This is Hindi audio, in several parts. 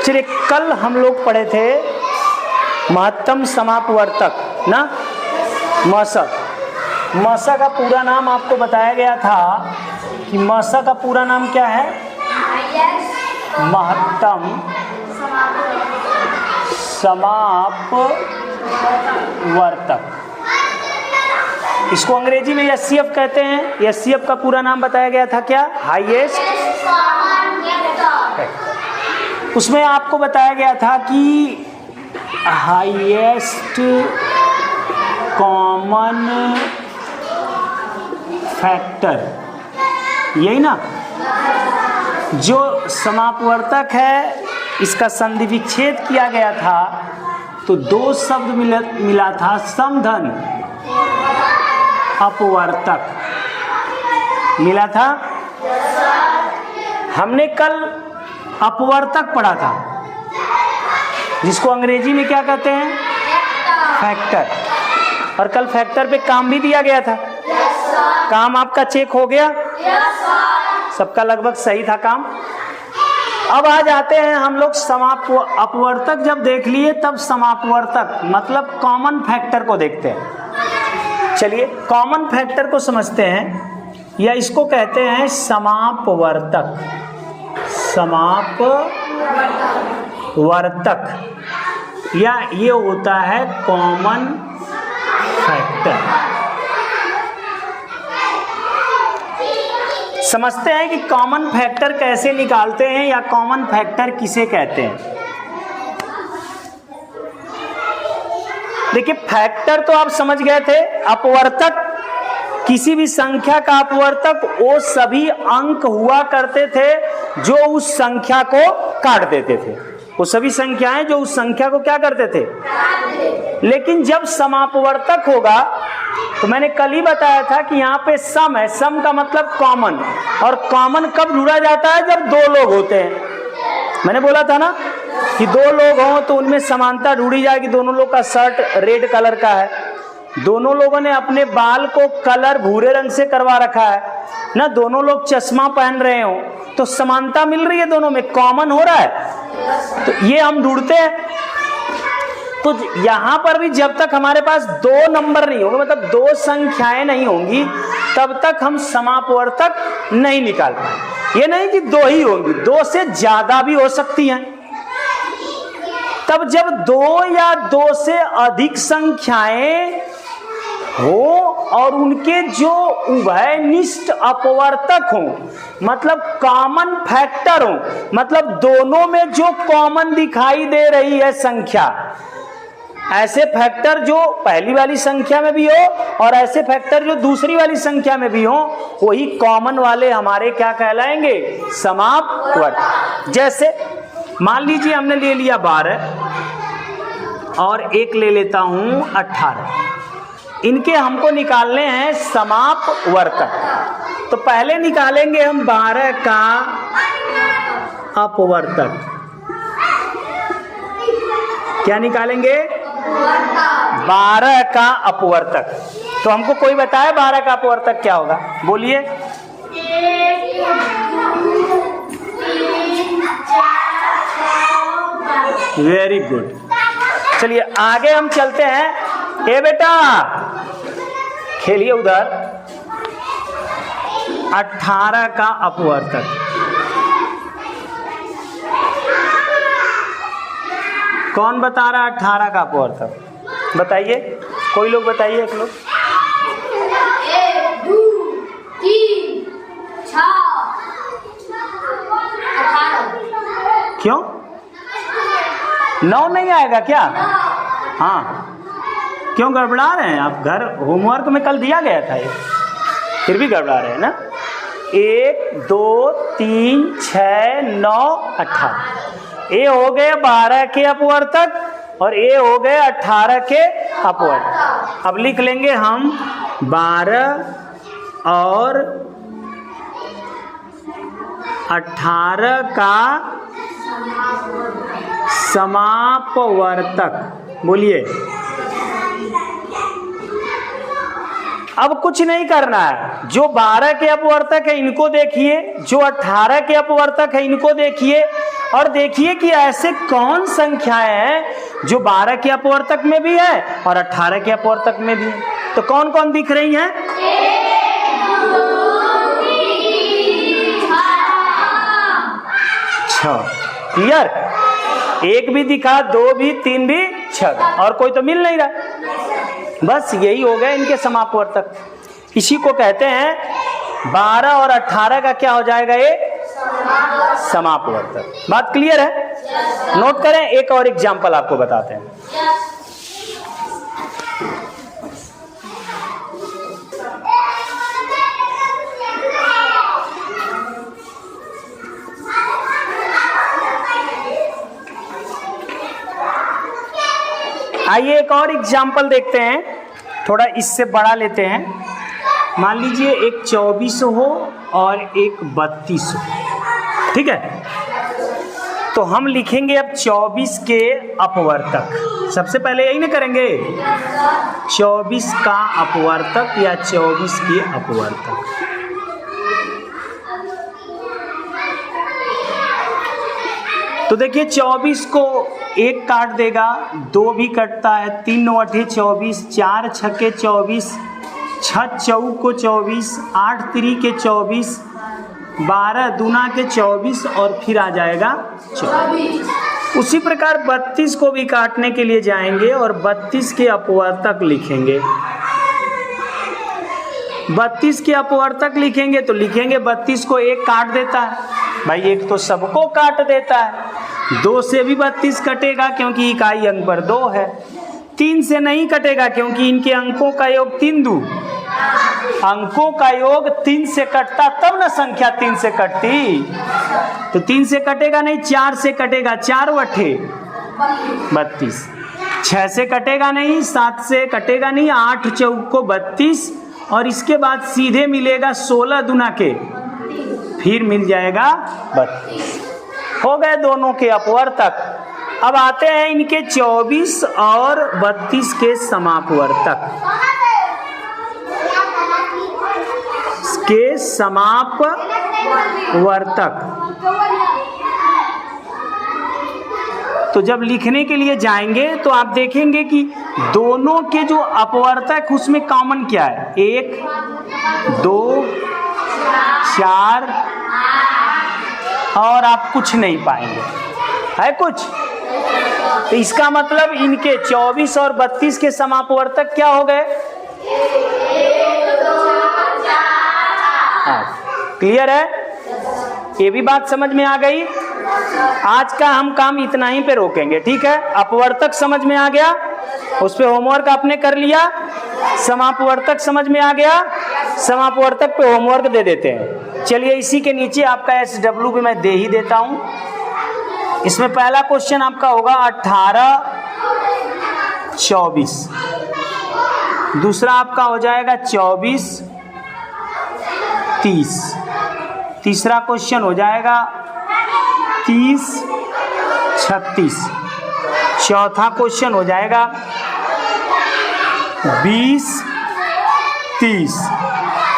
चलिए, कल हम लोग पढ़े थे महत्तम समापवर्तक ना, मशक। मशक का पूरा नाम आपको बताया गया था कि मशक का पूरा नाम क्या है? महत्तम समापवर्तक। इसको अंग्रेजी में एचसीएफ कहते हैं। एचसीएफ का पूरा नाम बताया गया था क्या? हाईएस्ट। उसमें आपको बताया गया था कि हाईएस्ट कॉमन फैक्टर, यही ना? जो समापवर्तक है इसका संधि विच्छेद किया गया था तो दो शब्द मिला था, समधन अपवर्तक मिला था। हमने कल अपवर्तक पढ़ा था जिसको अंग्रेजी में क्या कहते हैं? फैक्टर। और कल फैक्टर पे काम भी दिया गया था। काम आपका चेक हो गया? सबका लगभग सही था काम। अब आ जाते हैं हम लोग अपवर्तक जब देख लिए तब समापवर्तक मतलब कॉमन फैक्टर को देखते हैं। चलिए कॉमन फैक्टर को समझते हैं, या इसको कहते हैं समापवर्तक। समापवर्तक या ये होता है कॉमन फैक्टर। समझते हैं कि कॉमन फैक्टर कैसे निकालते हैं या कॉमन फैक्टर किसे कहते हैं। देखिए फैक्टर तो आप समझ गए थे। अपवर्तक, किसी भी संख्या का अपवर्तक वो सभी अंक हुआ करते थे जो उस संख्या को काट देते थे। वो सभी संख्याएं जो उस संख्या को क्या करते थे। लेकिन जब समापवर्तक होगा तो मैंने कल ही बताया था कि यहाँ पे सम है। सम का मतलब कॉमन, और कॉमन कब ढूंढा जाता है? जब दो लोग होते हैं। मैंने बोला था ना कि दो लोग हों तो उनमें समानता ढूंढी जाएगी। दोनों लोग का शर्ट रेड कलर का है, दोनों लोगों ने अपने बाल को कलर भूरे रंग से करवा रखा है ना, दोनों लोग चश्मा पहन रहे हो तो समानता मिल रही है, दोनों में कॉमन हो रहा है, तो ये हम ढूंढते हैं। तो यहां पर भी जब तक हमारे पास दो नंबर नहीं होंगे, मतलब दो संख्याएं नहीं होंगी, तब तक हम समापवर्तक नहीं निकाल पाएंगे। ये नहीं कि दो ही होंगी, दो से ज्यादा भी हो सकती हैं। तब जब दो या दो से अधिक संख्याएं हो और उनके जो उभयनिष्ठ अपवर्तक हो, मतलब कॉमन फैक्टर हो, मतलब दोनों में जो कॉमन दिखाई दे रही है संख्या, ऐसे फैक्टर जो पहली वाली संख्या में भी हो और ऐसे फैक्टर जो दूसरी वाली संख्या में भी हो, वही कॉमन वाले हमारे क्या कहलाएंगे? समापवर्तक। जैसे मान लीजिए हमने ले लिया 12 और एक ले लेता हूं 18, इनके हमको निकालने हैं समापवर्तक। तो पहले निकालेंगे हम 12 का अपवर्तक। क्या निकालेंगे? 12 का अपवर्तक। तो हमको कोई बताए 12 का अपवर्तक क्या होगा? बोलिए। 1 2 3 4 वेरी गुड। चलिए आगे हम चलते हैं। ए बेटा खेलिए उधर। 18 का अपवर्तक। कौन बता रहा है 18 का अपवर्तक? बताइए, कोई लोग बताइए। एक लोग। 1 2 3 6 18। क्यों 9 नहीं आएगा क्या? हाँ, क्यों गड़बड़ा रहे हैं आप? घर होमवर्क में कल दिया गया था ये, फिर भी गड़बड़ा रहे हैं ना। 1 2 3 6 9 18। ये हो गए 12 के अपवर्तक और ये हो गए 18 के अपवर्तक। अब लिख लेंगे हम 12 और 18 का समापवर्तक। बोलिए। अब कुछ नहीं करना है। जो 12 के अपवर्तक है इनको देखिए, जो 18 के अपवर्तक है इनको देखिए, और देखिए कि ऐसे कौन संख्याएं हैं जो 12 के अपवर्तक में भी है और 18 के अपवर्तक में भी है। तो कौन कौन दिख रही हैं? 6। क्लियर? एक भी दिखा, 2 भी, 3 भी, 6, और कोई तो मिल नहीं रहा। बस यही हो गया इनके समापवर्तक। इसी को कहते हैं 12 और 18 का क्या हो जाएगा? ये समापवर्तक। बात क्लियर है? नोट करें, एक और एग्जांपल आपको बताते हैं। आइए एक और एग्जाम्पल देखते हैं, थोड़ा इससे बड़ा लेते हैं। मान लीजिए एक 24 हो और एक 32 हो, ठीक है। तो हम लिखेंगे अब 24 के अपवर्तक। सबसे पहले यही ना करेंगे, 24 का अपवर्तक या 24 के अपवर्तक। तो देखिए 24 को 1 काट देगा, 2 भी कटता है, 3 9 8 24, 4 6 24, 6 4 को 24, 8 3 के 24, 12 दूना के 24 और फिर आ जाएगा 24। उसी प्रकार 32 को भी काटने के लिए जाएंगे और 32 के अपवर्तक लिखेंगे। 32 के अपवर्तक लिखेंगे तो लिखेंगे 32 को 1 काट देता है, भाई 1 तो सबको काट देता है। 2 से भी 32 कटेगा क्योंकि इकाई अंक पर 2 है। 3 से नहीं कटेगा क्योंकि इनके अंकों का योग 3 2, अंकों का योग 3 से कटता तब ना संख्या 3 से कटती। तो 3 से कटेगा नहीं, 4 से कटेगा, 4 वठे 32। 6 से कटेगा नहीं, 7 से कटेगा नहीं, 8 चौक को 32 और इसके बाद सीधे मिलेगा 16 दूना के, फिर मिल जाएगा 32। हो गए दोनों के अपवर्तक। अब आते हैं इनके 24 और 32 के समापवर्तक। के समापवर्तक तो जब लिखने के लिए जाएंगे तो आप देखेंगे कि दोनों के जो अपवर्तक उसमें कॉमन क्या है? 1 2 4 और आप कुछ नहीं पाएंगे, है कुछ? तो इसका मतलब इनके 24 और 32 के समापवर्तक क्या हो गए? क्लियर है? ये भी बात समझ में आ गई। आज का हम काम इतना ही पे रोकेंगे, ठीक है? अपवर्तक समझ में आ गया, उस पे होमवर्क आपने कर लिया। समापवर्तक समझ में आ गया, समापवर्तक पे होमवर्क दे देते हैं। चलिए इसी के नीचे आपका SW भी मैं दे ही देता हूं। इसमें पहला क्वेश्चन आपका होगा 18 24, दूसरा आपका हो जाएगा 24 30, तीसरा क्वेश्चन हो जाएगा 30 36, चौथा क्वेश्चन हो जाएगा 20 30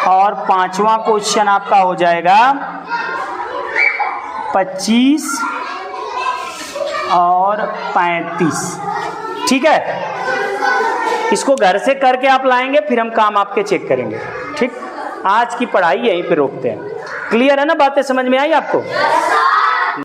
और पांचवा क्वेश्चन आपका हो जाएगा 25 और 35। ठीक है, इसको घर से करके आप लाएंगे, फिर हम काम आपके चेक करेंगे। ठीक, आज की पढ़ाई यहीं पे रोकते हैं। क्लियर है ना? बातें समझ में आई आपको?